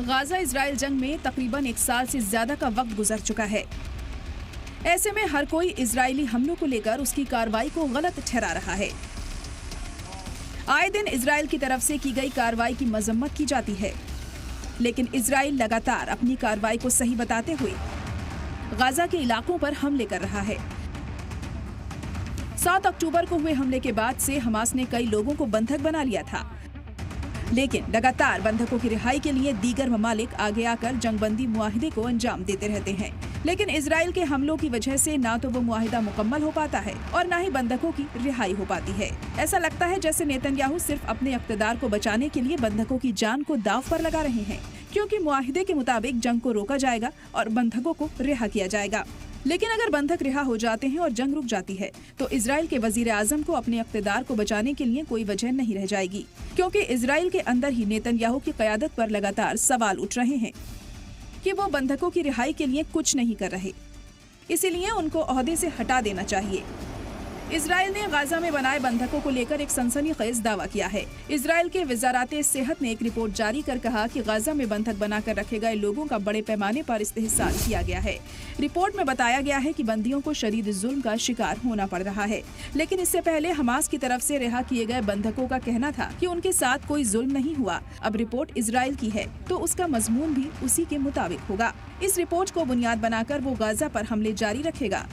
Gaza Israel जंग में तकरीबन 1 साल से ज्यादा का वक्त गुजर चुका है। ऐसे में हर कोई इजरायली हमलों को लेकर उसकी कार्रवाई को गलत ठहरा रहा है। आए दिन इजराइल की तरफ से की गई कार्रवाई की मजम्मत की जाती है, लेकिन इजराइल लगातार अपनी कार्रवाई को सही बताते हुए गाजा के इलाकों पर हमले कर रहा है। 7 अक्टूबर को हुए हमले के बाद से हमास ने कई लोगों को बंधक बना लिया था, लेकिन लगातार बंधकों की रिहाई के लिए दीगर ममालिक आगे आकर जंगबंदी मुआहिदे को अंजाम देते रहते हैं। लेकिन इजराइल के हमलों की वजह से ना तो वो मुआहिदा मुकम्मल हो पाता है और ना ही बंधकों की रिहाई हो पाती है। ऐसा लगता है जैसे नेतन्याहू सिर्फ अपने इक़्तिदार को बचाने के लिए बंधकों की जान को दांव पर लगा रहे हैं, क्योंकि मुआहिदे के मुताबिक जंग को रोका जाएगा और बंधकों को रिहा किया जाएगा। लेकिन अगर बंधक रिहा हो जाते हैं और जंग रुक जाती है तो इजराइल के वजीर आजम को अपने इक़्तिदार को बचाने के लिए कोई वजह नहीं रह जाएगी, क्योंकि इजराइल के अंदर ही नेतन्याहू की क़यादत पर लगातार सवाल उठ रहे हैं कि वो बंधकों की रिहाई के लिए कुछ नहीं कर रहे, इसीलिए उनको ओहदे से हटा देना चाहिए। इजराइल ने गाजा में बनाए बंधकों को लेकर एक सनसनीखेज दावा किया है। इजराइल के वजारत सेहत ने एक रिपोर्ट जारी कर कहा कि गाजा में बंधक बनाकर रखे गए लोगों का बड़े पैमाने पर इस्तेहसाल किया गया है। रिपोर्ट में बताया गया है कि बंदियों को शदीद जुल्म का शिकार होना पड़ रहा है, लेकिन इससे पहले हमास की तरफ से रिहा किए गए बंधकों का कहना था कि उनके साथ कोई जुल्म नहीं हुआ। अब रिपोर्ट इजराइल की है तो उसका मजमून भी उसी के मुताबिक होगा। इस रिपोर्ट को बुनियाद बनाकर वो गाजा पर हमले जारी रखेगा।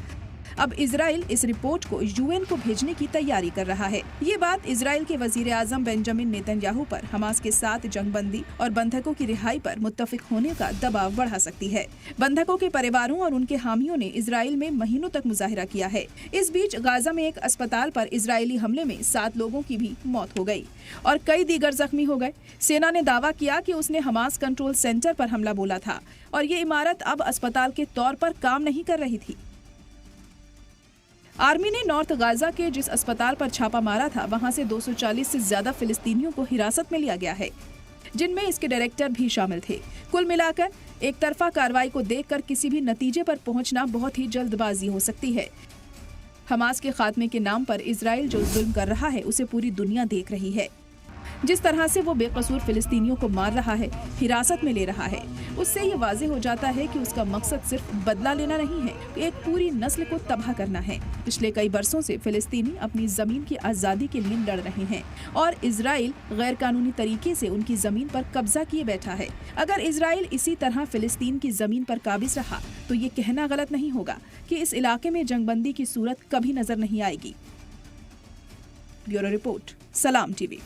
अब इजराइल इस रिपोर्ट को यूएन को भेजने की तैयारी कर रहा है। ये बात इजराइल के वजीर आजम बेंजामिन नेतन्याहू पर हमास के साथ जंगबंदी और बंधकों की रिहाई पर मुत्तफिक होने का दबाव बढ़ा सकती है। बंधकों के परिवारों और उनके हामियों ने इजराइल में महीनों तक मुजाहिरा किया है। इस बीच गाजा में एक अस्पताल पर इजरायली हमले में 7 लोगों की भी मौत हो गई और कई दीगर जख्मी हो गए। सेना ने दावा किया कि उसने हमास कंट्रोल सेंटर पर हमला बोला था और ये इमारत अब अस्पताल के तौर पर काम नहीं कर रही थी। आर्मी ने नॉर्थ गाजा के जिस अस्पताल पर छापा मारा था, वहां से 240 से ज्यादा फिलिस्तीनियों को हिरासत में लिया गया है, जिनमें इसके डायरेक्टर भी शामिल थे। कुल मिलाकर एक तरफा कार्रवाई को देखकर किसी भी नतीजे पर पहुंचना बहुत ही जल्दबाजी हो सकती है। हमास के खात्मे के नाम पर इजराइल जो जुल्म कर रहा है उसे पूरी दुनिया देख रही है। जिस तरह से वो बेकसूर फिलिस्तीनियों को मार रहा है, हिरासत में ले रहा है, उससे ये वाज़ेह हो जाता है कि उसका मकसद सिर्फ बदला लेना नहीं है, एक पूरी नस्ल को तबाह करना है। पिछले कई बरसों से फिलिस्तीनी अपनी ज़मीन की आज़ादी के लिए लड़ रहे हैं और इजराइल गैर कानूनी तरीके से उनकी ज़मीन पर कब्जा किए बैठा है। अगर इजराइल इसी तरह फिलिस्तीन की ज़मीन पर काबिज रहा तो ये कहना गलत नहीं होगा कि इस इलाके में जंगबंदी की सूरत कभी नजर नहीं आएगी। ब्यूरो रिपोर्ट, सलाम टीवी।